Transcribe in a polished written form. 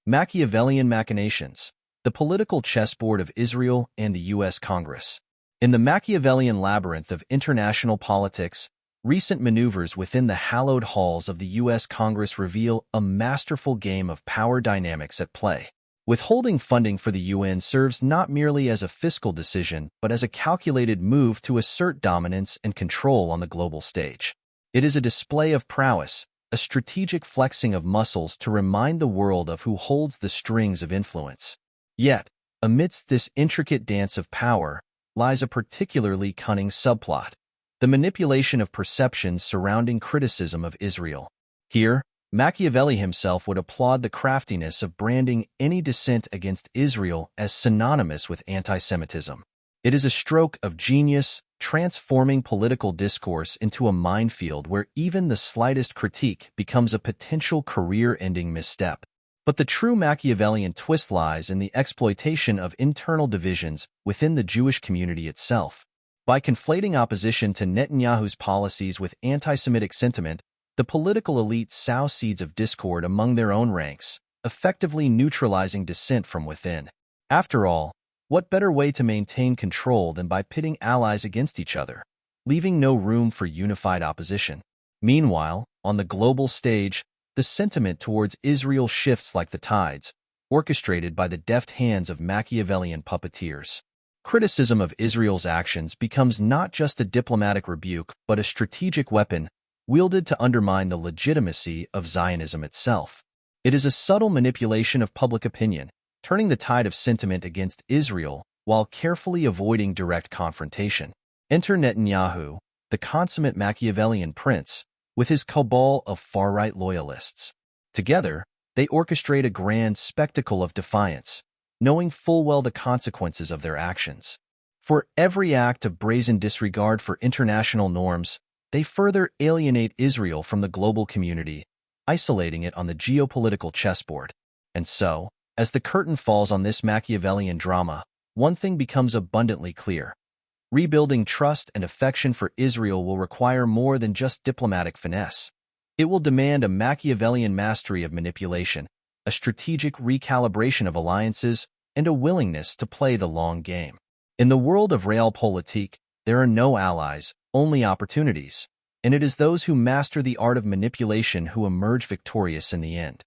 Machiavellian Machinations, the political chessboard of Israel and the U.S. Congress. In the Machiavellian labyrinth of international politics, recent maneuvers within the hallowed halls of the U.S. Congress reveal a masterful game of power dynamics at play. Withholding funding for the UN serves not merely as a fiscal decision, but as a calculated move to assert dominance and control on the global stage. It is a display of prowess, a strategic flexing of muscles to remind the world of who holds the strings of influence. Yet, amidst this intricate dance of power, lies a particularly cunning subplot: the manipulation of perceptions surrounding criticism of Israel. Here, Machiavelli himself would applaud the craftiness of branding any dissent against Israel as synonymous with anti-Semitism. It is a stroke of genius, transforming political discourse into a minefield where even the slightest critique becomes a potential career-ending misstep. But the true Machiavellian twist lies in the exploitation of internal divisions within the Jewish community itself. By conflating opposition to Netanyahu's policies with anti-Semitic sentiment, the political elite sow seeds of discord among their own ranks, effectively neutralizing dissent from within. After all, what better way to maintain control than by pitting allies against each other, leaving no room for unified opposition? Meanwhile, on the global stage, the sentiment towards Israel shifts like the tides, orchestrated by the deft hands of Machiavellian puppeteers. Criticism of Israel's actions becomes not just a diplomatic rebuke, but a strategic weapon wielded to undermine the legitimacy of Zionism itself. It is a subtle manipulation of public opinion, turning the tide of sentiment against Israel while carefully avoiding direct confrontation. Enter Netanyahu, the consummate Machiavellian prince, with his cabal of far-right loyalists. Together, they orchestrate a grand spectacle of defiance, knowing full well the consequences of their actions. For every act of brazen disregard for international norms, they further alienate Israel from the global community, isolating it on the geopolitical chessboard. And so, as the curtain falls on this Machiavellian drama, one thing becomes abundantly clear. Rebuilding trust and affection for Israel will require more than just diplomatic finesse. It will demand a Machiavellian mastery of manipulation, a strategic recalibration of alliances, and a willingness to play the long game. In the world of realpolitik, there are no allies, only opportunities, and it is those who master the art of manipulation who emerge victorious in the end.